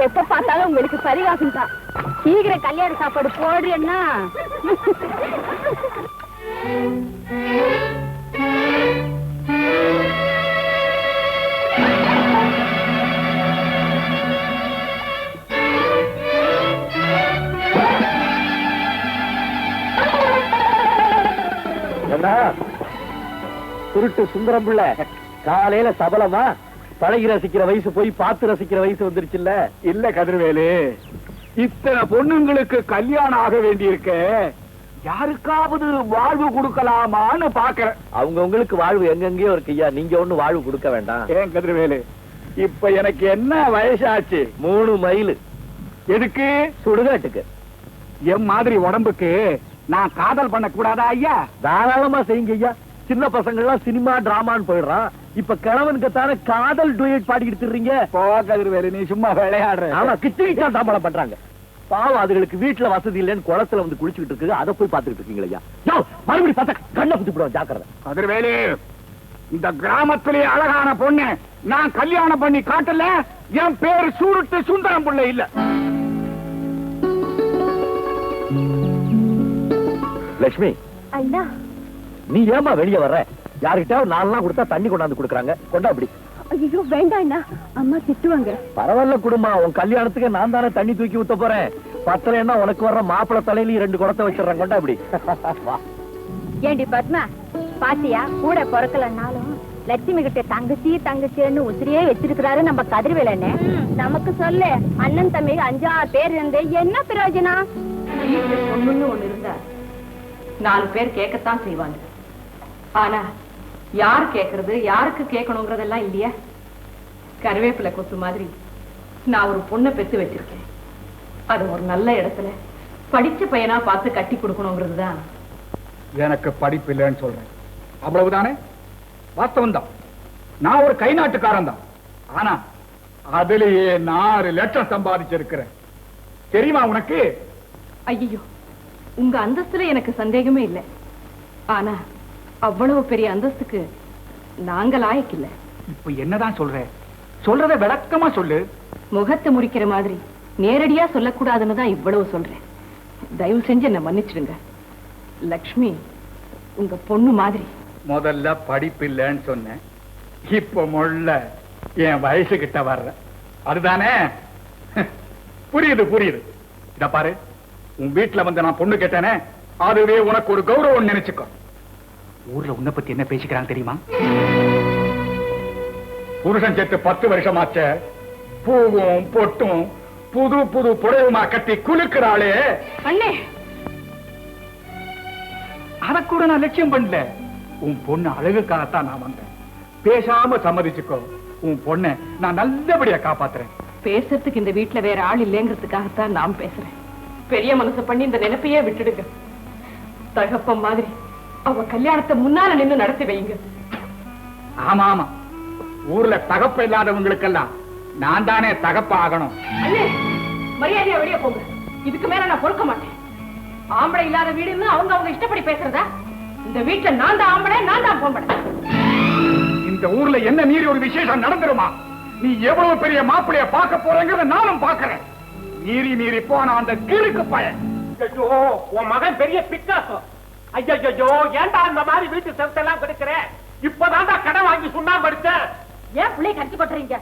எப்ப பார்த்தாலும் உங்களுக்கு பரிகாசம் தான். சீக்கிரம் கல்யாண சாப்பாடு போடுறேன்னா சுருட்டு சுந்தரம் பிள்ளை காலையில சபலமா பழகி ரசிக்கிற வயசு போய் பார்த்து ரசிக்கிற வயசு வந்துருச்சுல்ல? இல்ல கதிர்வேலு, இத்தனை பொண்ணுங்களுக்கு கல்யாணம் ஆக வேண்டியிருக்க, யாருக்காவது வாழ்வு கொடுக்கலாமான்னு பாக்குறேன். அவங்க உங்களுக்கு வாழ்வு எங்கெங்கயோ இருக்கு ஐயா, நீங்க ஒண்ணு வாழ்வு கொடுக்க வேண்டாம். ஏன் கதிர்வேலு, இப்ப எனக்கு என்ன வயசாச்சு? 3 மைல். எதுக்கு? சுடுகாட்டுக்கு. என் மாதிரி உடம்புக்கு நான் காதல் பண்ண கூடாதா ஐயா? தாராளமா செய்யுங்க ஐயா. சின்ன பசங்க எல்லாம் சினிமா டிராமான்னு போயிடுறான். இப்ப கிழவனுக்கு தானே காதல் டூயட் பாடிக்கிட்டு இருக்கீங்க. போ கதிர்வேலு, நீ சும்மா விளையாடுற. ஆமா, கிச்சு கிச்சா தாம்பலம் பண்றாங்க. பாவம், அதுகளுக்கு வீட்டுல வசதி இல்லைன்னு குளத்துல வந்து குளிச்சுக்கிட்டு இருக்கு. அதை போய் பாத்துக்கிட்டு இருக்கீங்களா ஐயா? மறுபடியும் பார்த்தா கண்ணை குத்தி விடுவோம், ஜாக்கிரதை. கதிர்வேலு, இந்த கிராமத்திலே அழகான பொண்ணு நான் கல்யாணம் பண்ணி காட்டல. என் பேரு சூருட்டு சுந்தரம் பிள்ளை இல்ல. லட்சுமி, அண்ணா, நீ ஏமா வெளியே வர்ற? யாருக்கிட்ட 4 நாள் கொடுத்தா தண்ணி கொண்டாந்து கொடுக்குறாங்க, கொண்டா அப்படி. ஐயோ வேண்டாம் அண்ணா, அம்மா திட்டுவாங்க. பரவாயில்ல குடுமா, உன் கல்யாணத்துக்கு நான் தானே தண்ணி தூக்கி ஊத்த போறேன். பத்தலைன்னா உனக்கு வர்ற மாப்பிள தலையில 2 குடத்தை வச்சிடறேன், கொண்டா அப்படி. ஏண்டி பத்மா, பாத்தியா, கூட பிறக்கலன்னாலும் லட்சுமி கிட்ட தங்கச்சி தங்கச்சின்னு உசிரியே வச்சிருக்கிறாரு நம்ம கதிர்வேலன்னு. நமக்கு சொல்லு, அண்ணன் தம்பி 5-6 பேர் இருந்து என்ன பிரயோஜனம்? ஒண்ணுன்னு ஒண்ணு இருந்தா 4 பேர் கேட்கத்தான் செய்வாங்க. ஆனா யார் கேட்கறது, யாருக்கு கேட்கணுங்கிறதெல்லாம் இல்லையா? கருவேப்பிலை கொத்து மாதிரி நான் ஒரு பொண்ணை பெத்து வச்சிருக்கேன். அது ஒரு நல்ல இடத்துல படிச்ச பையனா பார்த்து கட்டி கொடுக்கணுங்கிறது தான். எனக்கு படிப்பு இல்லைன்னு சொல்றேன், அவ்வளவுதானே? வாஸ்தவம் தான். நான் ஒரு கை நாட்டுக்காரன் தான். ஆனா அதுலயே 4 லட்சம் சம்பாதிச்சிருக்கிறேன். தெரியுமா உனக்கு? ஐயோ, உங்க அந்தஸ்துல எனக்கு சந்தேகமே இல்லை. ஆனா அவ்வளவு பெரிய அந்தஸ்துக்கு நாங்க லாயக்கில்லை. இப்ப என்னதான் சொல்ற? சொல்றத விளக்கமா சொல்லு. முகத்தை முறிக்கிற மாதிரி நேரடியா சொல்லக்கூடாதுன்னு தான் இவ்வளவு சொல்றேன். தயவு செஞ்சு என்ன மன்னிச்சிடுங்க. லக்ஷ்மி உங்க பொண்ணு மாதிரி. முதல்ல படிப்பு இல்லைன்னு சொன்னேன், இப்ப முள்ள என் வயசு கிட்ட வர்ற, அதுதானே? புரியுது புரியுது. இத பாரு, உன் வீட்டுல வந்து நான் பொண்ணு கேட்டேனே, அதுவே உனக்கு ஒரு கௌரவம் நினைச்சுக்கோ. ஊர்ல உன்னை பத்தி என்ன பேசிக்கிறாங்க தெரியுமா? புருஷன் செத்து 10 வருஷமாச்ச, பூவும் பொட்டும் புது புது புடவுமா கட்டி குலுக்கிறாளே. அண்ணே, அத கூட நான் லட்சியம் பண்ணல. உன் பொண்ணு அழகுக்காகத்தான் நான் வந்தேன். பேசாம சம்மதிச்சுக்கோ. உன் பொண்ணை நான் நல்லபடியா காப்பாத்துறேன். பேசுறதுக்கு இந்த வீட்டுல வேற ஆள் இல்லைங்கிறதுக்காகத்தான் நான் பேசுறேன். பெரிய மனசு பண்ணி இந்த நினைப்பையே விட்டுடுங்க. தகப்பன் மாதிரி அவ கல்யாணத்தை முன்னால நின்னு நடத்தி வைங்க. ஆமா ஆமா, ஊர்ல தகப்ப இல்லாதவங்களுக்கெல்லாம் நான் தானே தகப்ப ஆகணும். அண்ணே, மரியாதையா வெளியே போங்க. இதுக்கு மேல நான் பொறுக்க மாட்டேன். ஆம்பளை இல்லாத வீடுன்னு அவங்க இஷ்டப்படி பேசுறதா? இந்த வீட்டுல நான் தான் ஆம்பளை, நான் தான் பொம்பளை. இந்த ஊர்ல என்ன மீறி ஒரு விசேஷம் நடந்துருமா? நீ எவ்வளவு பெரிய மாப்பிளைய பார்க்க போறேங்கிறத நானும் பார்க்கிறேன். மீறி மீறி போன அந்த கிறுக்கு பையன். ஐயோ, உன் மகன் பெரிய பிக்காசோ. ஐயோ, ஏன்டா அந்த மாதிரி வீட்டு செவத்தெல்லாம் கொடுக்கிற? இப்பதான்டா கடன் வாங்கி சுண்ணாம்பு அடிச்சேன். ஏன் பிள்ளைய கட்டி போட்டுறீங்க?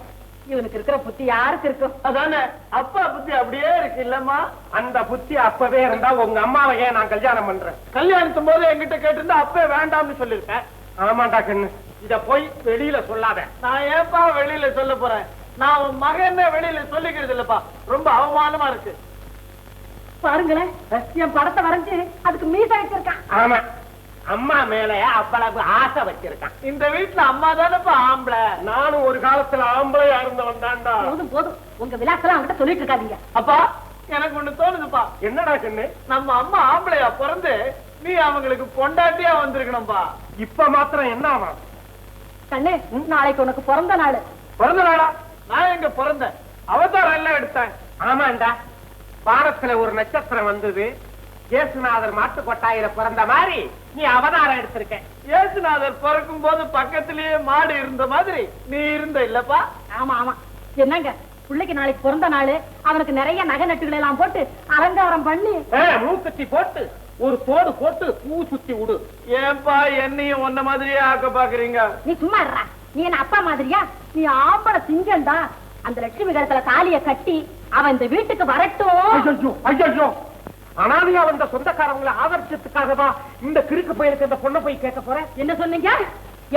இவனுக்கு இருக்கிற புத்தி யாருக்கு இருக்கும்? அதானே, அப்பா புத்தி அப்படியே இருக்கு இல்லம்மா? அந்த புத்தி அப்பவே இருந்தா உங்க அம்மாவை ஏன் நான் கல்யாணம் பண்றேன்? கல்யாணத்தும் போது என்கிட்ட கேட்டிருந்தா அப்பவே வேண்டாம்னு சொல்லிருக்கேன். ஆமாண்டா கண்ணு, இத போய் வெளியில சொல்லாத. நான் ஏன்பா வெளியில சொல்ல போறேன்? நான் உன் மகன் வெளியில சொல்லிக்கிறது இல்லப்பா, ரொம்ப அவமானமா இருக்கு. பாருங்களேன், என் படத்தை வரைஞ்சு அதுக்கு மீசை வச்சிருக்கான். ஆமா, அம்மா மேல அவ்வளவு ஆசை வச்சிருக்கான். இந்த வீட்டுல அம்மா தானப்பா ஆம்பளை. நானும் ஒரு காலத்துல ஆம்பளையா இருந்தவன் தான்டா. போதும் போதும், உங்க விளாசெல்லாம் அவங்கிட்ட சொல்லிட்டு இருக்காதீங்க. அப்பா, எனக்கு ஒண்ணு தோணுதுப்பா. என்னடா கண்ணு? நம்ம அம்மா ஆம்பளையா பிறந்து நீ அவங்களுக்கு பொண்டாட்டியா வந்திருக்கணும்பா. இப்ப மாத்திரம் என்ன ஆமா கண்ணு, நாளைக்கு உனக்கு பிறந்த நாள். பிறந்த நாளா? நான் எங்க பிறந்தேன்? அவதாரம் எல்லாம் எடுத்தேன். ஆமாண்டா, வாரத்துல ஒரு நட்சத்திரம் வந்தது. இயேசுநாதர் மாட்டு கொட்டாயில பிறந்த மாதிரி நீ அவதாரம் எடுத்திருக்க. இயேசுநாதர் பிறக்கும் போது பக்கத்திலேயே மாடு இருந்த மாதிரி நீ இருந்த இல்லப்பா? ஆமா ஆமா. என்னங்க, பிள்ளைக்கு நாளைக்கு பிறந்த நாள், அவனுக்கு நிறைய நகை நட்டுகளை எல்லாம் போட்டு அலங்காரம் பண்ணி மூக்குத்தி போட்டு ஒரு தோடு போட்டு பூ சுத்தி விடு. ஏன்பா என்னையும் ஒன்ன மாதிரியே ஆக்க பாக்குறீங்க? நீ சும்மா இருடா. நீ என்ன அப்பா மாதிரியா? நீ ஆம்பளை சிங்கம்டா. அந்த லட்சுமி கழுத்துல தாலிய கட்டி அவன் இந்த வீட்டுக்கு வரட்டும். ஐயோ, அனாதையா வந்த சொந்தக்காரங்களை ஆதரிச்சதுக்காக தான் இந்த கிறுக்கு பையனுக்கு இந்த பொண்ணை போய் கேட்க போறேன். என்ன சொன்னீங்க?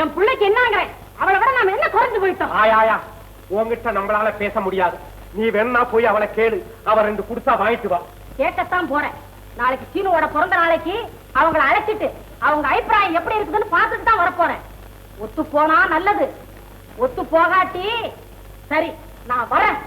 என் பிள்ளைக்கு என்னங்கிற? அவளை விட நாம என்ன குறைஞ்சு போயிட்டோம்? ஆயா, உங்ககிட்ட நம்மளால பேச முடியாது. நீ வேணா போய் அவளை கேளு. அவ 2 குடுத்தா வாங்கிட்டு வா. கேட்கத்தான் போறேன். நாளைக்கு சீனுவோட பிறந்த நாளைக்கு அவங்களை அழைச்சிட்டு அவங்க அபிப்பிராயம் எப்படி இருக்குதுன்னு பார்த்துட்டு தான் வரப்போறேன். ஒத்து போனா நல்லது, ஒத்து போகாட்டி சரி, நான் வரேன்.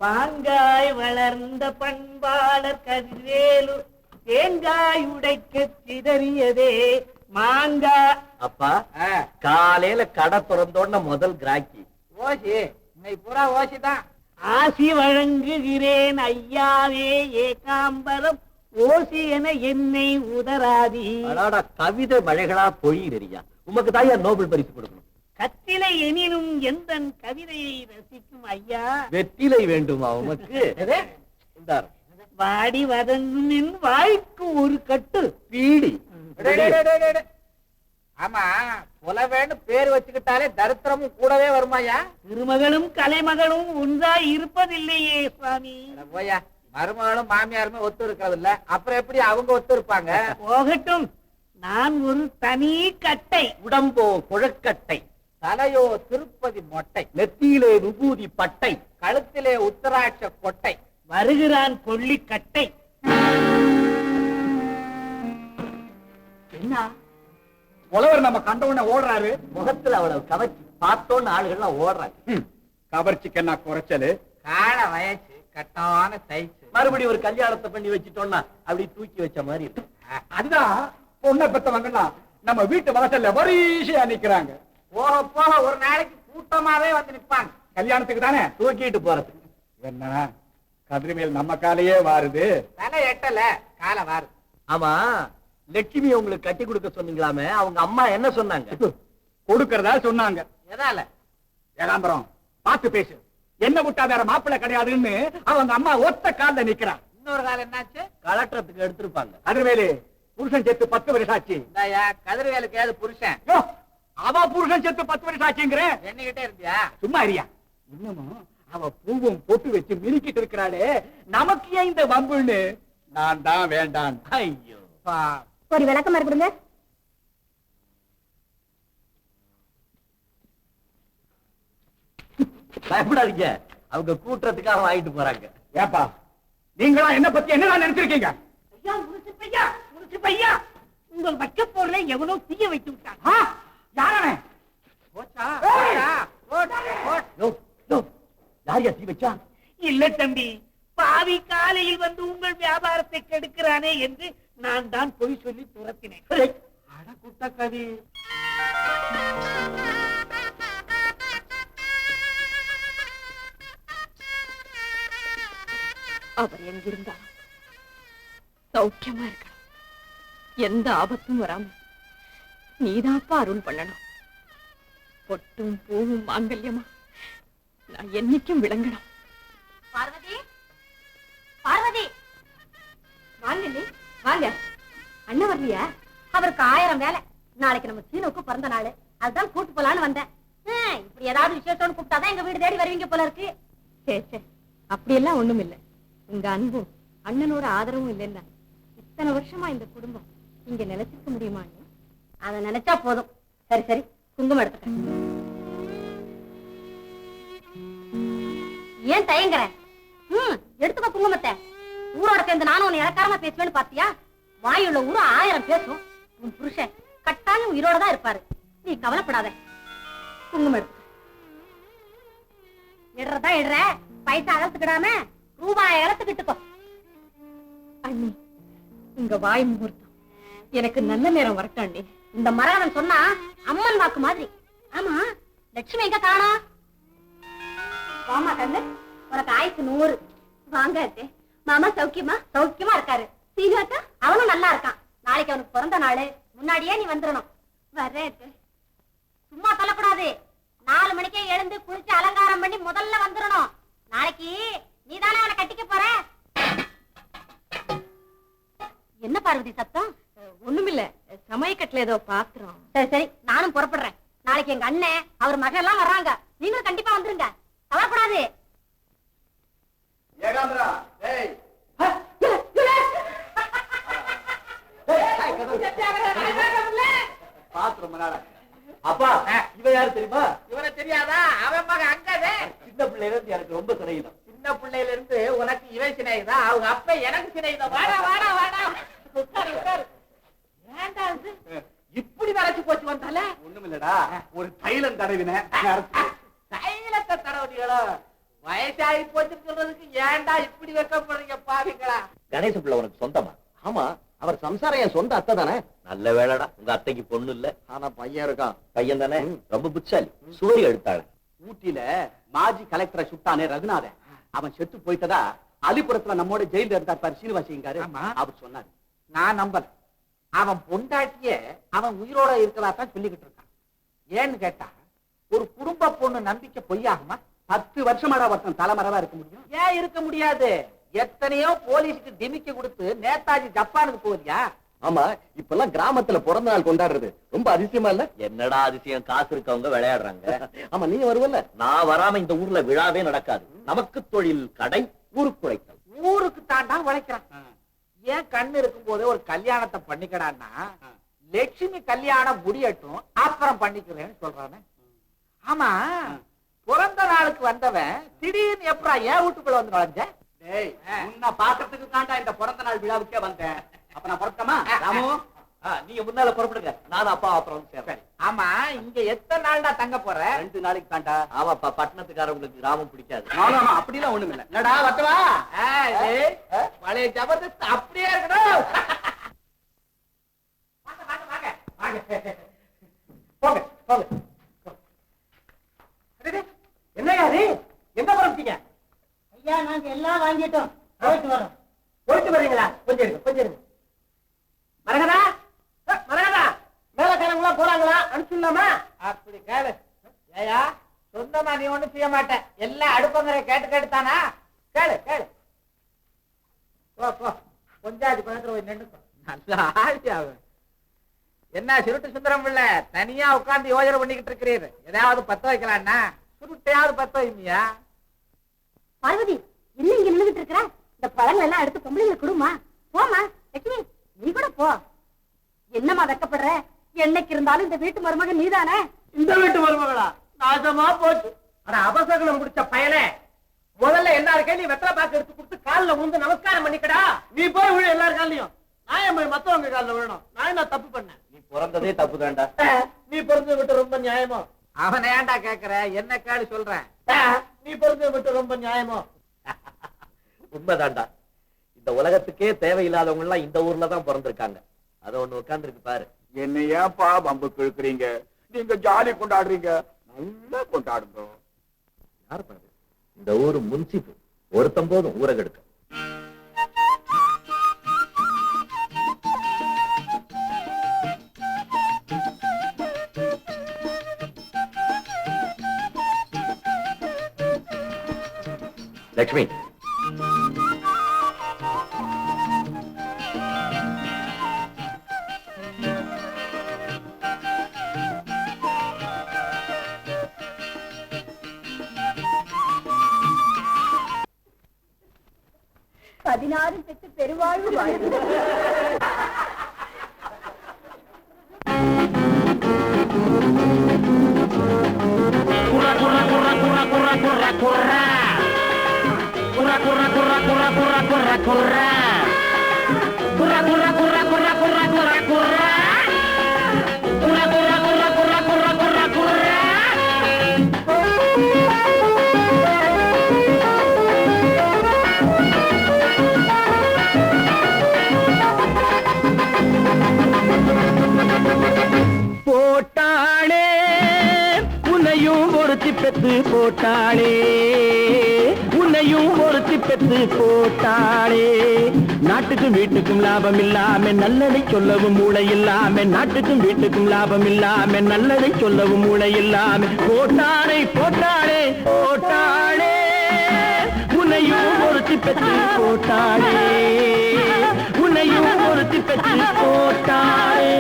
பாங்காய் வளர்ந்த பண்பாளர் கதிர்வேலு தேங்காய் உடைக்க சிதறியதே மாங்கா. அப்பா காலையில கடை திறந்தோட முதல் கிராக்கி ஓசி, இன்னைக்கு பூரா ஓசிதான். ஆசி வழங்குகிறேன் ஐயாவே ஏகாம்பரம், ஓசி என என்னை உதராதி. கவிதை மழைகளா பொழியா. உமக்கு தாயா நோபல் பரிசு கொடுக்கணும். கத்திலை எனினும் எந்த கவிதையை ரசிக்கும் ஐயா. வெற்றிலை வேண்டுமா உமக்கு? வாடி வதங்கும் வாய்க்கு ஒரு கட்டு பீடி. ஆமா, புலவேன்னு பேர் வச்சுக்கிட்டாலே தரித்திரமும் கூடவே வருமாயா. திருமகளும் கலைமகளும் ஒன்றாய் இருப்பதில்லையே சுவாமி. போயா, மருமகளும் மாமியாருமே ஒத்து இருக்கிறது இல்ல, அப்புறம் எப்படி அவங்க ஒத்து இருப்பாங்க? போகட்டும், நான் ஒரு தனி கட்டை. உடம்போ குழக்கட்டை, தலையோ திருப்பதி மொட்டை, நெத்தியிலே விபூதி பட்டை, கழுத்திலே உத்தராட்ச கொட்டை, வருகிறான் கொள்ளி கட்டை. என்ன புலவர் நம்ம கண்டவுடனே ஓடுறாரு. முகத்துல அவ்வளவு கவர்ச்சி பார்த்தோன்னு ஆளுகள்லாம் ஓடுறாங்க. கவர்ச்சிக்கு என்ன குறைச்சலு? கால வயசு கட்டான தைச்சு மறுபடியும் ஒரு கல்யாணத்தை பண்ணி வச்சுட்டோம்னா அப்படி தூக்கி வச்ச மாதிரி இருக்கு. அதுதான் பொண்ணை பெத்தவங்கன்னா நம்ம வீட்டு வாசல்ல வரிசையா நிக்கிறாங்க. போக போக ஒரு நாளைக்கு கூட்டமாவே வந்து நிப்பாங்க. கல்யாணத்துக்கு தானே தூக்கிட்டு போறதுக்கு. என்ன கதிரிமேல் நம்ம காலையே வாருது. தலை எட்டல கால வாரு. ஆமா, லட்சுமி உங்களுக்கு கட்டி கொடுக்க சொன்னீங்களாமே, அவங்க அம்மா என்ன சொன்னாங்க? கொடுக்கறதா சொன்னாங்க. எதால? ஏகாம்பரம் பார்த்து பேசு. என்ன விட்டா வேற மாப்பிள்ளை கிடையாதுன்னு அவங்க அம்மா ஒத்த கால்ல நிக்கிறான். இன்னொரு காலம் என்னாச்சு? கலெக்டரத்துக்கு எடுத்திருப்பாங்க. கதிர்வேலு புருஷன் செத்து 10 வருஷம் ஆச்சு. கதிர்வேலுக்கு ஏது புருஷன்? அவ புருஷன் செத்து 10 வருஷம் ஆச்சுங்கிறேன். என்னகிட்டே இருந்தியா? சும்மா இருயா. இன்னமும் அவ பூவும் பொட்டு வச்சு மினிக்கிட்டு இருக்கிறாளே, நமக்கு ஏன் இந்த வம்புன்னு நான் தான் வேண்டான். ஐயோ, ஒரு விளக்கமா இருக்குதுங்க. பயப்படாதீங்க, அவங்க கூட்டுறதுக்காக வாங்கிட்டு போறாங்க. ஏப்பா, நீங்களா என்ன பத்தி என்னதான் நினைச்சிருக்கீங்க? ஐயா, முழுசு பையா, உங்கள் வைக்க போர்ல எவனோ தீய வைத்து விட்டான். யாரானே? யாரையா தீ வச்சா? இல்ல தம்பி, பாவி காலையில் வந்து உங்கள் வியாபாரத்தை கெடுக்கிறானே என்று நான் தான் பொய் சொல்லி துரத்தினேன். அட குட்ட கவி. அவர் எங்கிருந்தா சௌக்கியமா இருக்கணும். எந்த ஆபத்தும் வராம நீதாப்பா அருள் பண்ணணும். பொட்டும் பூவும் மாங்கல்யமா நான் என்னைக்கும் விளங்கணும். பார்வதி, பார்வதி, வாங்க வாங்க. அண்ணன் வரலையா? அவருக்கு 1000 வேலை. நாளைக்கு நம்ம சீனுக்கு பிறந்த நாள், அதுதான் கூட்டு போலான்னு வந்தேன். இப்படி ஏதாவது விசேஷம்னு கூப்பிட்டாதான் எங்க வீடு தேடி வருவீங்க போல இருக்கு. சே, அப்படியெல்லாம் ஒண்ணும் இல்ல. உங்க அன்பும் அண்ணனோட ஆதரவும் இல்லைன்னா இத்தனை வருஷமா இந்த குடும்பம் இங்க நிலைச்சிருக்க முடியுமா? அதை நினைச்சா போதும். சரி சரி, குங்குமம் எடுத்துக்க. ஏன் தயங்குற? எடுத்துக்க குங்குமத்தை. ஊரோட சேர்ந்து நானும் உன்னை இறக்காரமா பேசுவேன்னு பாத்தியா? வாயுள்ள ஊரு 1000 பேசும். உன் புருஷன் கட்டாயம் உயிரோட தான் இருப்பாரு. நீ கவலைப்படாத. குங்குமம் எடுத்து இடுறதா இடுற. பைசா அகத்துக்கிடாம ரூபாய் இழத்துக்கிட்டுக்கோ. அண்ணி, உங்க வாய் முகூர்த்தம் எனக்கு நல்ல நேரம் வரட்டும் அண்ணி. இந்த மரகதன் சொன்னா அம்மன் வாக்கு மாதிரி. ஆமா, லட்சுமி எங்க காணோம்? வாமா கண்ணு, உனக்கு ஆயுசு 100. வாங்க அத்தே. மாமா சௌக்கியமா? சௌக்கியமா இருக்காரு. சீனிவாக்கா அவனும் நல்லா இருக்கான். நாளைக்கு அவனுக்கு பிறந்த நாள், முன்னாடியே நீ வந்துடணும். வர்றேன் அத்தே. சும்மா சொல்லக்கூடாது. 4 மணிக்கே எழுந்து குளிச்சு அலங்காரம் பண்ணி முதல்ல வந்துடணும். நாளைக்கு நீதானே அவனை கட்டிக்க போற. என்ன பார்வதி சத்தம்? ஒண்ணுமில்ல, சமயக்கட்டுல ஏதோ பாத்திரம். சரி சரி, நானும் புறப்படுறேன். நாளைக்கு எங்க அண்ணன் அவர் மகன் எல்லாம் வர்றாங்க. நீங்களும் கண்டிப்பா வந்துருங்க, கவலைப்படாது. ஏகாம்பரா, டேய். பாத்து ரொம்ப நாளா. அப்பா, இவ யாரு தெரியுமா? இவனை தெரியாதா? அவன் மகன் அங்கதே. சின்ன பிள்ளையில இருந்து எனக்கு ரொம்ப சிறையிடும். சின்ன பிள்ளையில இருந்து உனக்கு இவன் சினைதா, அவங்க அப்ப எனக்கு சினைதா. வாடா வாடா வாடா, உட்காரு உட்காரு. ஏண்டா இது இப்படி வரைச்சு போச்சு வந்தால? ஒண்ணுமில்லடா, ஒரு தைலம் தடவின. தைலத்தை தடவுறீங்களோ? வயசாகி போச்சுன்னு சொல்றதுக்கு ஏன்டா இப்படி வைக்கப்படுறீங்க பாவிங்களா? கணேச பிள்ளை உனக்கு சொந்தமா? ஆமா, அவர் சம்சாரம் என் சொந்த அத்தை தானே. நல்ல வேலைடா, உங்க அத்தைக்கு பொண்ணு இல்ல, ஆனா பையன் இருக்கான். பையன் தானே, ரொம்ப புட்சாலி. சோரி எடுத்தாள். ஊட்டியில மாஜி கலெக்டரை சுட்டானே ரகுநாதன், அவன் செத்து போயிட்டதா அலிபுரத்துல நம்மோட ஜெயில இருந்தார் பாரு சீனிவாசிங்காரு, அவர் சொன்னாரு. நான் நம்பல. அவன் பொண்டாட்டிய அவன் உயிரோட இருக்கிறாத்தான் சொல்லிக்கிட்டு இருக்கான். ஏன்னு கேட்டா, ஒரு குடும்ப பொண்ணு நம்பிக்கை பொய்யாகுமா? 10 வருஷமாடா ஒருத்தன் தலைமறைவா இருக்க முடியும். ஏன் இருக்க முடியாது? எத்தனையோ போலீஸுக்கு டிமிக்கி கொடுத்து நேதாஜி ஜப்பானுக்கு போறியா? ஆமா, இப்பெல்லாம் கிராமத்துல பிறந்த நாள் கொண்டாடுறது ரொம்ப அதிசயமா இல்ல? என்னடா அதிசயம், காசு இருக்கவங்க விளையாடுறாங்க. ஆமா, நீ வருவல்ல? நான் வராம இந்த ஊர்ல விழாவே நடக்காது. நமக்கு தொழில் கடை, ஊருக்கு உழைத்தல். ஊருக்கு தாண்டா உழைக்கிறான். ஏன் கண்ணு இருக்கும் போதே ஒரு கல்யாணத்தை பண்ணிக்கடான்னா, லட்சுமி கல்யாணம் முடியட்டும் அப்புறம் பண்ணிக்கிறேன்னு சொல்றானே. ஆமா, பிறந்த நாளுக்கு வந்தவன் திடீர்னு எப்படா ஏன் வீட்டுக்குள்ள வந்து நுழைஞ்ச? உன்னை பாக்கிறதுக்கு தாண்டா இந்த பிறந்த நாள் விழாவுக்கே வந்தேன். அப்ப நான் புறப்பட்டமா? ராமு, நீங்க முன்னால புறப்படுங்க, நானும் அப்பா அப்புறம் வந்து சேர்றேன். ஆமா, இங்க எத்தனை நாள்டா தங்க போற? 2 நாளைக்கு தாண்டா. ஆமாப்பா, பட்டணத்துக்காரங்களுக்கு ராமம் பிடிக்காது. அப்படிலாம் ஒண்ணும் இல்ல. என்னடா வட்டவா? பழைய ஜபர்தஸ்த் அப்படியே இருக்கணும். வாங்க வாங்க வாங்க வாங்க, போங்க போங்க. என்ன யாரு எங்க புறப்பட்டீங்க? ஐயா, நாங்க எல்லாம் வாங்கிட்டோம், போயிட்டு வரோம். போயிட்டு வரீங்களா? கொஞ்சம் இருங்க கொஞ்சம் இருங்க. மரகதா, மரகதா, மேலக்காரங்களா போறாங்களா? அனுப்பிச்சுலாமா? அப்படி கேளு. ஏயா, சொந்தமா நீ ஒண்ணும் செய்ய மாட்ட, எல்லாம் அடுப்பங்கரை கேட்டு கேட்டுத்தானா? கேளு கேளு. போ போ, கொஞ்சாதி பக்கத்துல போய் நின்னுக்கோ. நல்ல ஆள். என்ன சுருட்டு சுந்தரம் பிள்ளை, தனியா உட்கார்ந்து யோஜனை பண்ணிக்கிட்டு இருக்கிறீரு? ஏதாவது பத்த வைக்கலான்னா சுருட்டையாவது பத்த வைமியா? பார்வதி, என்ன இங்க நின்னுகிட்டு இருக்கிற? இந்த பழங்கள் எல்லாம் எடுத்து பொம்பளைங்களுக்கு கொடுமா. போமா லட்சுமி, நீ கூட போ. என்னமா வெக்கப்படுற? என்னைக்கு இருந்தாலும் இந்த வீட்டு மருமகன் நீதானே. இந்த வீட்டு மருமகளா? நாசமா போச்சு. அட அபசகனம் முடிச்ச பயலே, முதல்ல எல்லாருக்கே நீ வெத்தலை பாக்கு எடுத்து கொடுத்து காலில் விழுந்து நமஸ்காரம் பண்ணிக்கடா. நீ போய் விழு எல்லாரு காலையும். நான் ஏன் போய் மத்தவங்க காலில் விழணும்? நான் என்ன தப்பு பண்ணேன்? நீ பிறந்ததே தப்பு தாண்டா. நீ பிறந்து விட்டு ரொம்ப நியாயமோ? அவனை ஏன்டா கேக்குற? என்ன கேளு சொல்றேன். நீ பிறந்து விட்டு ரொம்ப நியாயமோ? உண்மைதாண்டா. இந்த உலகத்துக்கே தேவையில்லாதவங்க எல்லாம் இந்த ஊர்ல தான் பிறந்திருக்காங்க. அத ஒண்ணு உட்கார்ந்து இருக்கு பாரு. என்ன ஏன்பா பம்பு கிழக்குறீங்க? நீங்க ஜாலி கொண்டாடுறீங்க, நல்லா கொண்டாடுங்க. யார் பாரு, இந்த ஊரு முன்சிப்பு ஒருத்தம் போதும் ஊரை கெடுக்க. லட்சுமி, பதினாறு பெற்று பெருவாழ்வு வாழ்வு. போட்டாளே உன்னையும் ஒரு ஒருத்தி பெத்து போட்டாளே, உன்னையும் ஒருத்தி பெத்து போட்டாளே. நாட்டுக்கும் வீட்டுக்கும் லாபம் இல்லாம நல்லதை சொல்லவும் மூளை இல்லாம, நாட்டுக்கும் வீட்டுக்கும் லாபம் இல்லாம நல்லதை சொல்லவும் மூளை இல்லாம போட்டாளே போட்டாளே போட்டாளே, உன்னையும் ஒருத்தி பெத்து போட்டாளே, உன்னையும் ஒருத்தி பெத்து போட்டாளே.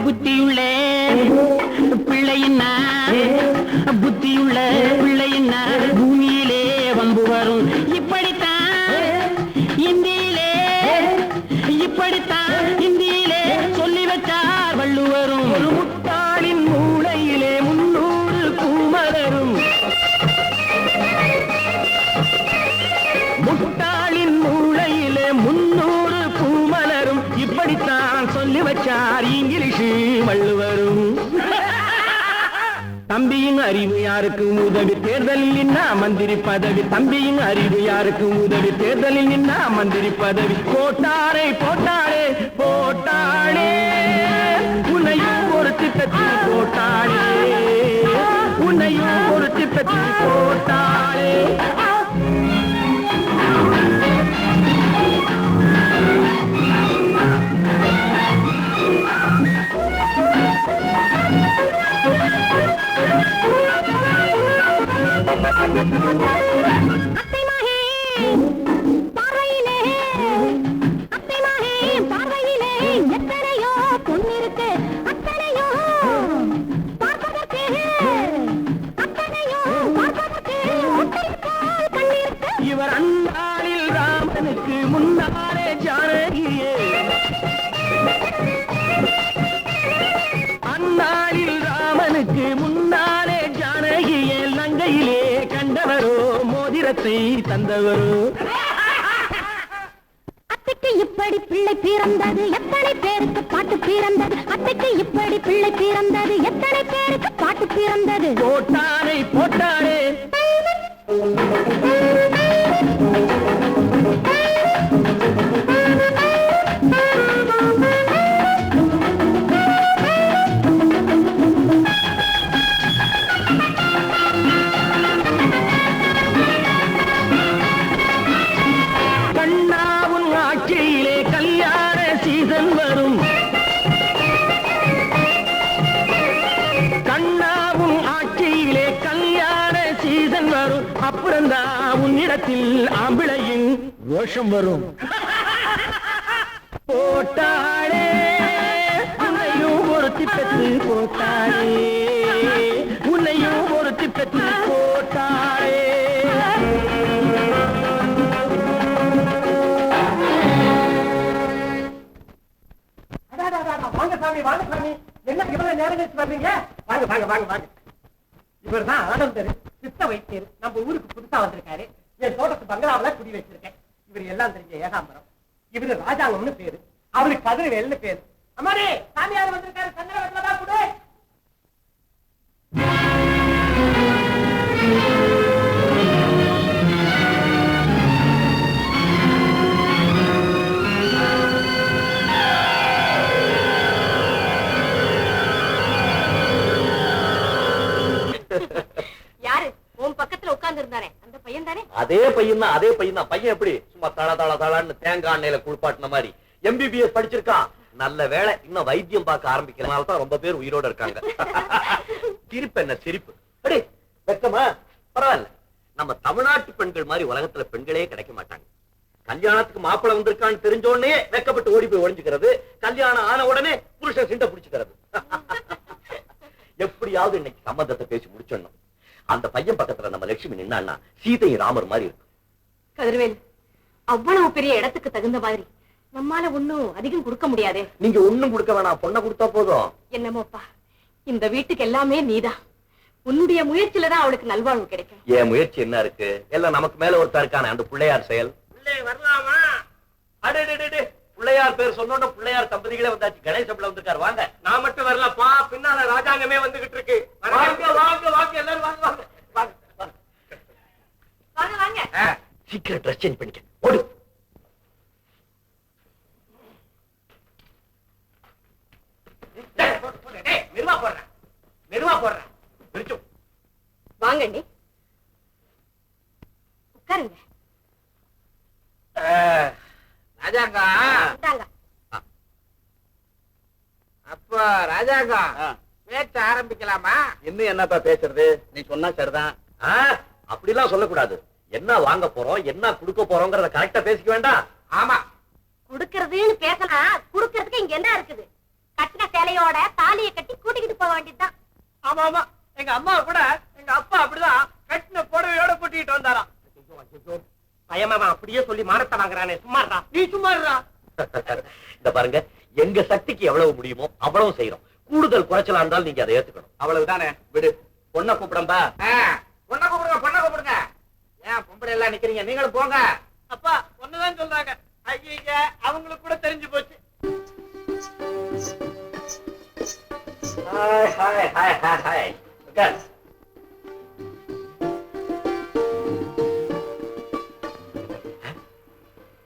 புத்தியுள்ள பிள்ளையின்னா, புத்தியுள்ள பிள்ளையின்னா பூமியிலே வம்பு வரும். இப்படித்தான் இந்தியிலே, இப்படித்தான் இந்தியிலே சொல்லி வச்சார் வள்ளுவரும். ஒரு முட்டாளின் மூளையிலே 300 பூமலரும், முட்டாளின் மூளையிலே 300 பூமலரும். இப்படித்தான் சொல்லி வச்சார் இங்கிலீஷ் வள்ளுவரும். தம்பியின் அறிவு யாருக்கு உதவி தேர்தலில் நின்னா மந்திரி பதவி, தம்பியின் அறிவு யாருக்கு உதவி தேர்தலில் நின்னா மந்திரி பதவி. போட்டாரே போட்டாரே போட்டாளே, உன்னையும் ஒருத்தி பெற்று போட்டாளே, உன்னையும் ஒருத்தி பெற்று போட்டாளே. அத்தை மகே பார்வையிலே, அத்தை மகே பார்வையிலே எத்தனையோ பொன்னிருக்கு, அத்தனையோ பார்ப்பதற்கு, அத்தனையோ பார்ப்பதற்கு ஒற்றைக்கால் கண்ணிருக்கு. இவர் அந்நாளில் ராமனுக்கு முன்னாலே ஜானகியே, அந்நாளில் ராமனுக்கு முன்னாலே ஜானகியே லங்கையிலே கண்டவரோ மோதிரத்தை தந்தவரோ. அத்தைக்கு இப்படி பிள்ளை பிறந்தது எத்தனை பேருக்கு பாட்டு பிறந்தது, அத்தைக்கு இப்படி பிள்ளை பிறந்தது எத்தனை பேருக்கு பாட்டு பிறந்தது. போட்டாரே போட்டாரே கண்ணாவும் ஆட்சியிலே கல்யாண சீசன் வரும், கண்ணாவும் ஆட்சியிலே கல்யாண சீசன் வரும். அப்புறம்தான் உன்னிடத்தில் ஆம்பிளையின் ரோஷம் வரும். போட்டாளே உன்னையும் ஒருத்தி பெற்று போட்டாளே, உன்னையும் ஒருத்தி பெற்று போட்டாளே. வாங்க சாமி வாங்க சாமி, என்ன இவ்வளவு நேரம் கழிச்சு வர்றீங்க? வாங்க வாங்க வாங்க வாங்க. இவர் தான் ஆனந்தர், சித்த வைத்தியர், நம்ம ஊருக்கு புதுசா வந்திருக்காரு. என் தோட்டத்து பங்களாவில குடி வச்சிருக்கேன். இவர் எல்லாம் தெரிஞ்ச ஏகாம்பரம். இவரு ராஜாங்கம்னு பேரு, அவருக்கு கதிரவேல்னு பேரு. அம்மாடி சாமியார் வந்திருக்காரு, சந்திரவட்டலா கூட. யாரு உன் பக்கத்துல உட்கார்ந்து இருந்தானே அந்த பையன் தானே? அதே பையன் தான், அதே பையன் தான். பையன் எப்படி சும்மா தள தள தளான்னு தேங்காய் எண்ணெயில குளிப்பாட்டின மாதிரி MBBS படிச்சிருக்கான். நல்ல வேளை இன்னும் வைத்தியம் பார்க்க ஆரம்பிக்கிறதுனால தான் ரொம்ப பேர் உயிரோட இருக்காங்க. சிரிப்பு என்ன சிரிப்பு, அடே வெக்கமா? பரவாயில்ல, நம்ம தமிழ்நாட்டு பெண்கள் மாதிரி உலகத்துல பெண்களே கிடைக்க மாட்டாங்க. கல்யாணத்துக்கு மாப்பிள்ளை வந்திருக்கான்னு தெரிஞ்ச உடனே வெக்கப்பட்டு ஓடி போய் ஒளிஞ்சுக்கிறது, கல்யாணம் ஆன உடனே புருஷன் சிண்ட பிடிச்சுக்கிறது. எப்படியாவது இன்னைக்கு சம்பந்தத்தை பேசி முடிச்சிடணும். அந்த பையன் பக்கத்துல நம்ம லட்சுமி நின்னா சீதையும் ராமர் மாதிரி இருக்கும். கதிர்வேல், அவ்வளவு பெரிய இடத்துக்கு தகுந்த மாதிரி நம்மால ஒண்ணும் அதிகம் கொடுக்க முடியாதே. நீங்க ஒண்ணும் கொடுக்க வேணாம், பொண்ணை கொடுத்தா போதும். என்னமோப்பா, இந்த வீட்டுக்கு எல்லாமே நீதான். உன்னுடைய முயற்சியில தான் அவளுக்கு நல்வாழ்வு கிடைக்கும். என் முயற்சி என்ன இருக்கு? எல்லாம் நமக்கு மேல ஒருத்தர் இருக்கானே, அந்த பிள்ளையார் செயல். வரலாமா? அடே பிள்ளையார் பேர் சொன்னோட பிள்ளையார் தம்பதிகளே வந்தாச்சு. கணேச பிள்ளை வந்திருக்காரு, வாங்க. நாம உண்டான ராஜாங்கமே வந்துகிட்டு இருக்கு. வாங்க வாங்க வாங்க எல்லாரும் வாங்க வாங்க வாங்க வாங்க வாங்க. சீக்கிரம் ட்ரெஸ் சேஞ்ச் பண்ணிக்க, ஓடு. மெதுவா போடுறேன் மெதுவா போடுறேன். பிரிச்சு வாங்கண்டி உட்காருங்க. ராஜாங்கா இந்தாங்க. அப்ப ராஜாங்கா பேச்ச ஆரம்பிக்கலாமா? இன்னும் என்னப்பா பேசுறது, நீ சொன்னா சரிதான். அப்படிலாம் சொல்லக்கூடாது. என்ன வாங்க போறோம், என்ன குடுக்க போறோம்ங்கறத கரெக்டா பேசிக்க வேண்டாம். ஆமா, குடுக்கறதுன்னு பேசினா குடுக்கறதுக்கு இங்க என்ன இருக்குது? கட்டின சேலையோட தாலியை கட்டி கூட்டிக்கிட்டு போக வேண்டியதுதான். ஆமா ஆமா, எங்க அம்மா கூட எங்க அப்பா அப்படிதான் கட்டின புடவையோட கூட்டிட்டு வந்தாராம். பயமாமா அப்படியே சொல்லி மானத்தை வாங்குறானே, சும்மாறா நீ சும்மாறா. இந்த பாருங்க, எங்க சக்திக்கு எவ்வளவு முடியுமோ அவ்வளவு செய்யறோம். கூடுதல் குறைச்சலா இருந்தாலும் நீங்க அதை ஏத்துக்கணும். அவ்வளவுதானே, விடு. பொண்ணை கூப்பிடம்பா. பொண்ணை கூப்பிடுங்க பொண்ணை கூப்பிடுங்க. ஏன் பொம்பளை எல்லாம் நிக்கிறீங்க, நீங்களும் போங்க. அப்பா ஒண்ணுதான் சொல்றாங்க. ஐயா அவங்களுக்கு கூட தெரிஞ்சு போச்சு. Hi hi hi hi hi. உட்கார்.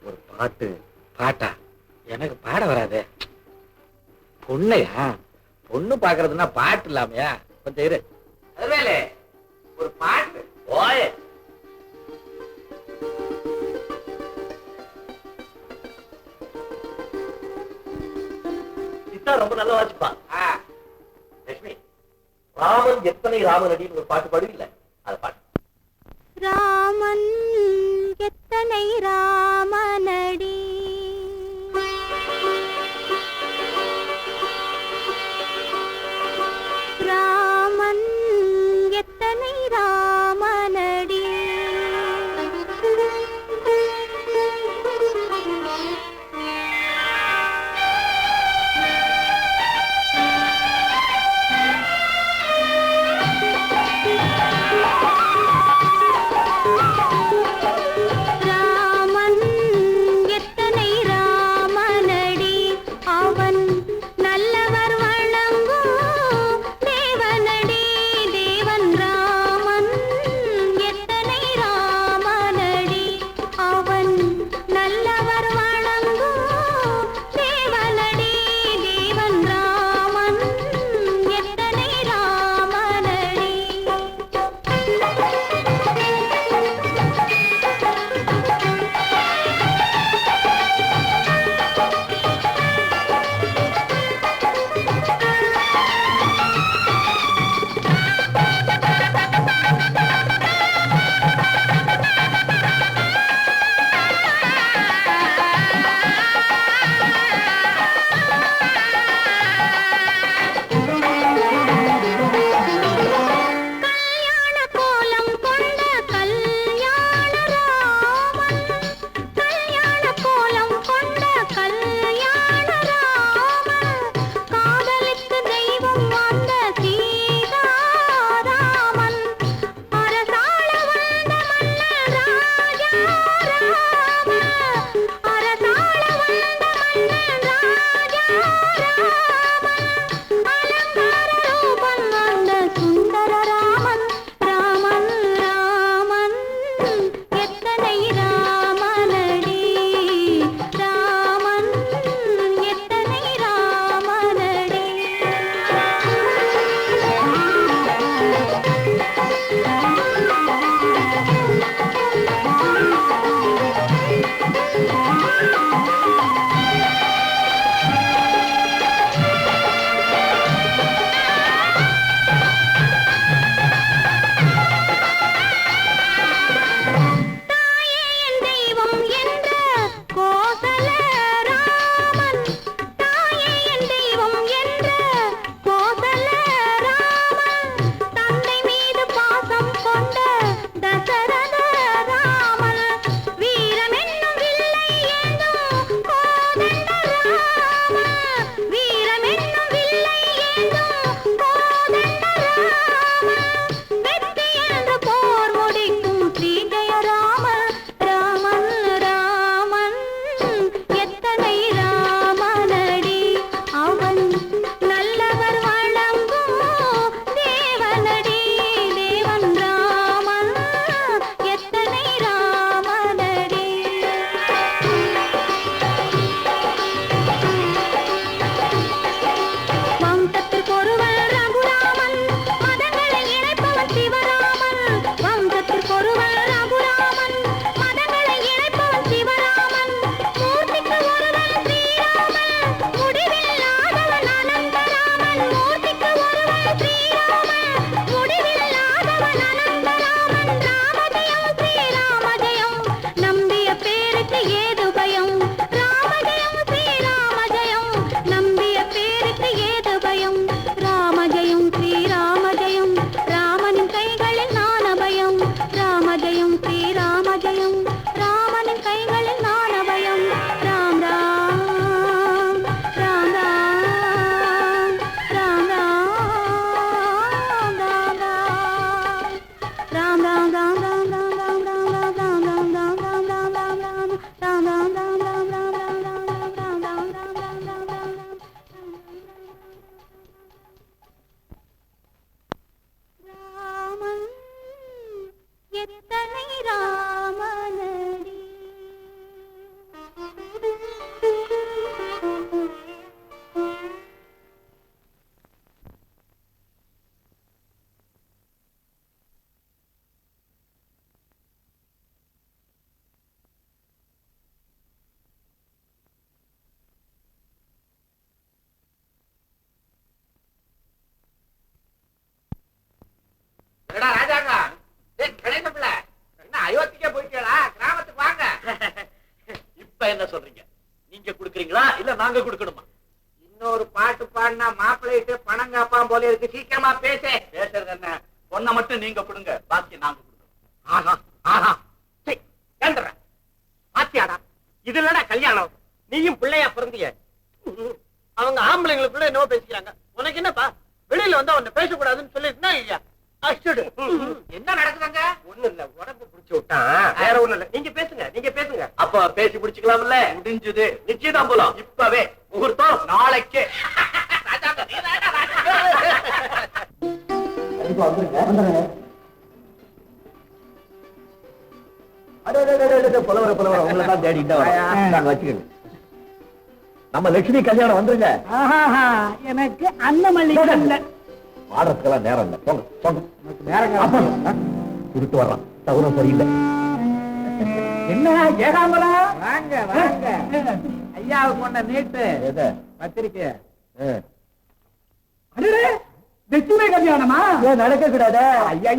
ஒரு பாட்டா எனக்கு பாட வராதே. பொண்ணையா? பொண்ணு பாக்குறதுன்னா பாட்டு இல்லாமையா? கொஞ்சம் இரு. அதுவேலே ஒரு பாட்டு. ஓய், இதான் ரொம்ப நல்லா வாசிப்பா. லட்சுமி, ராமன் எத்தனை ராமனடின்னு ஒரு பாட்டு பாடுவீல்ல, அதை பாட்டு. ராமன் எத்தனை ராமனடி, ராமன் எத்தனை ராமனடி, ராமன் நாங்க கொடுக்கணுமா? இன்னொரு பாட்டு பாடினா மாப்பிள்ளைட்டு பணம் காப்பான் போல இருக்கு. சீக்கிரமா பேசுறது என்ன? பொண்ணை மட்டும் நீங்க கொடுங்க, பாக்கி நாங்க கொடுக்கணும். ஆஹா ஆஹா, பாத்தியாடா, இது இல்லடா கல்யாணம். நீயும் பிள்ளையா பிறந்திய. அவங்க ஆம்பளைங்களுக்குள்ள என்னவோ பேசிக்கிறாங்க. உனக்கு என்னப்பா? வெளியில வந்து அவன் பேசக்கூடாதுன்னு சொல்லிருந்தா இல்லையா? என்ன நடக்குதுங்க? ஒண்ணு இல்ல, உடம்பு புடிச்சு விட்டான், வேற ஒண்ணு இல்ல. நீங்க பேசுங்க. அப்ப பேசி பிடிச்சுக்கலாம்ல? முடிஞ்சது. நிச்சயதான் போலாம். இப்பவே முகூர்த்தம் நாளைக்கே. புலவர உங்களை தான் தேடிட்டு வச்சுக்கோங்க. நம்ம லட்சுமி கல்யாணம் வந்துருங்க. எனக்கு அன்னமல்லிகை ஆடுறதுக்கெல்லாம் நேரம் இல்லை. திருட்டு வர்றான், தகுரம் சரியில்லை. என்ன ஏகாம்பரா? வாங்க ஐயாவுக்கு கொண்ட நீட்டு பத்திரிக்கை. லட்சுமி கல்யாணமா? ஏன் நடக்க கூடாதா? ஐயா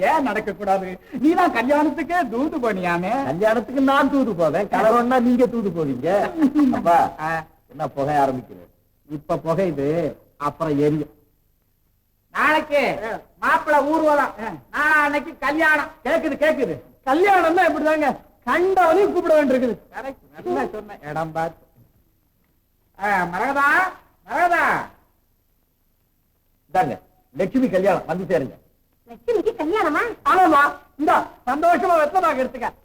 ஏன் நடக்க கூடாது? நீதான் கல்யாணத்துக்கே தூது போனியாமே. கல்யாணத்துக்கு நான் தூது போவேன், கலவரம்னா நீங்க தூது போவீங்க. அப்பா என்ன புகை ஆரம்பிக்கிறது? இப்ப புகையுது, அப்புறம் எரியும். நாளைக்கு மாப்பிள்ளை ஊர்வலம், நாளைக்கு கல்யாணம். கேக்குது. கல்யாணம் தான் இப்படிதாங்க, கண்டவனையும் கூப்பிட வேண்டியிருக்குது. நல்லா சொன்ன இடம் பார்த்து. மரகதா இதாங்க லட்சுமி கல்யாணம், வந்து சேருங்க. லட்சுமிக்கு கல்யாணமா? ஆமாமா, இந்த சந்தோஷமா வெத்தமாக எடுத்துக்க.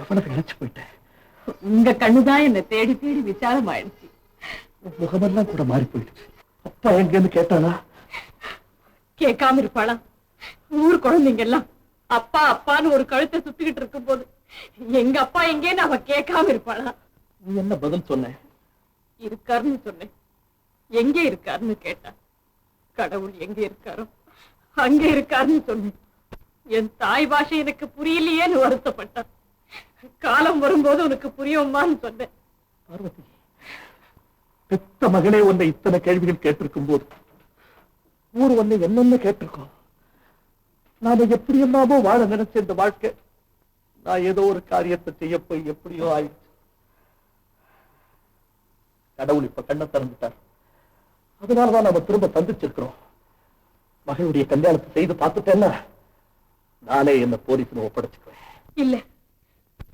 எவ்வளவு இழைச்சு போயிட்டேன். உங்க கண்ணுதான் என்ன தேடி தேடி விசாலமாயிடுச்சு. முகமெல்லாம் கூட மாறி போயிடுச்சு. அப்பா எங்கன்னு கேட்டானா? கேட்காம இருப்பாளா? ஊர் குழந்தைங்க எல்லாம் அப்பா அப்பான்னு ஒரு கழுத்தை சுத்திக்கிட்டு இருக்கும் போது எங்க அப்பா எங்கேன்னு அவ கேட்காம இருப்பாளா? நீ என்ன பதில் சொன்ன? இருக்காருன்னு சொன்னேன். எங்கே இருக்காருன்னு கேட்டா, கடவுள் எங்க இருக்காரோ அங்க இருக்காருன்னு சொன்னேன். என் தாய் பாஷை எனக்கு புரியலையேன்னு வருத்தப்பட்டான். காலம் வரும்போது உனக்கு புரியுமான்னு சொன்னேன். பார்வதி, பெத்த மகனே உன்னை இத்தனை கேள்விகள் கேட்டிருக்கும் போது ஊர் உன்னை என்னென்ன கேட்டிருக்கோம். நாம எப்படி எல்லாமோ வாழ நினைச்ச இந்த வாழ்க்கை, நான் ஏதோ ஒரு காரியத்தை செய்ய போய் எப்படியோ ஆயிடுச்சு. கடவுள் இப்ப கண்ணை திறந்துட்டார். அதனாலதான் நாம திரும்ப சந்திச்சிருக்கிறோம். மகளுடைய கல்யாணத்தை செய்து பார்த்துட்டேன்னா நானே என்ன போலீஸ்ல ஒப்படைச்சுக்குவேன். இல்ல,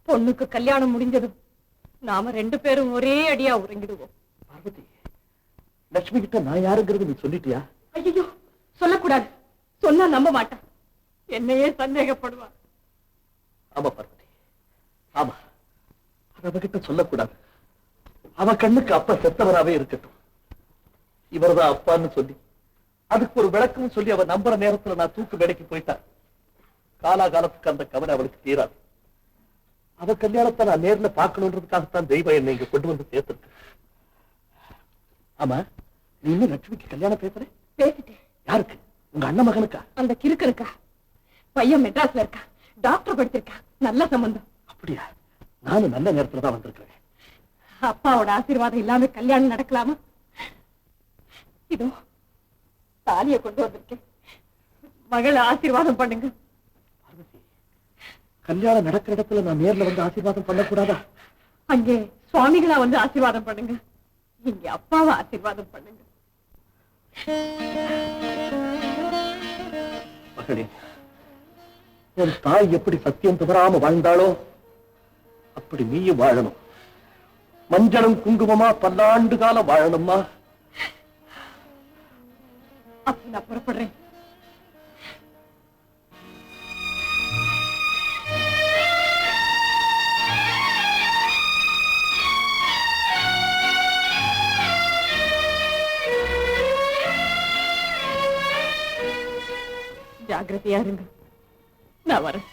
பொண்ணுக்கு கல்யாணம் முடிஞ்சதும் நாம 2 பேரும் ஒரே அடியா உறங்கிடுவோம். பார்வதி, லட்சுமி கிட்ட நான் யாருங்கிறது நீ சொல்லிட்டியா? ஐயோ, சொல்லக்கூடாது. சொன்னா நம்ப மாட்டான், என்னையே சந்தேகப்படுவா. ஆமா பார்வதி, ஆமா, அவகிட்ட சொல்லக்கூடாது. அவ கண்ணுக்கு அப்பா செத்தவராவே இருக்கட்டும். இவர்தான் அப்பான்னு சொல்லி அதுக்கு ஒரு விளக்கம் சொல்லி அவ நம்புற நேரத்துல நான் தூக்கு வேலைக்கு போயிட்டேன். காலாகாலத்துக்கு அந்த கவலை அவளுக்கு தீராது. அவ கல்யாணத்தை நான் நேர்ல பார்க்கணுன்றதுக்காகத்தான் தெய்வம் என்னை இங்க கொண்டு வந்து சேர்த்திருக்கு. ஆமா, நீ இன்னும் லட்சுமிக்கு கல்யாணம் பேசுற? பேசிட்டேன். யாருக்கு? உங்க அண்ணன் மகனுக்கா? அந்த கிறுக்கு இருக்கா, பையன் மெட்ராஸ்ல இருக்கா, டாக்டர் படிச்சிருக்கா, நல்ல சம்பந்தம். அப்படியா? நானும் நல்ல நேரத்துல தான் வந்திருக்கிறேன். அப்பாவோட ஆசீர்வாதம் இல்லாம கல்யாணம் நடக்கலாமா? இதோ தாலியை கொண்டு வந்திருக்கேன், மகளை ஆசீர்வாதம் பண்ணுங்க. கல்யாணம் நடக்கிற இடத்துல நான் நேர்ல வந்து ஆசீர்வாதம் பண்ணக்கூடாதா? அங்கே சுவாமிகளா வந்து ஆசீர்வாதம் பண்ணுங்க, இங்க அப்பாவை ஆசீர்வாதம் பண்ணுங்க. மகளே, உன் தாய் எப்படி சத்தியம் தவறாம வாழ்ந்தாளோ அப்படி நீயும் வாழணும். மஞ்சளும் குங்குமமா பல்லாண்டு காலம் வாழணும்மா. அப்ப நான் புறப்படுறேன். ஜாக்கிரதையா இருங்க. நான் வரேன்.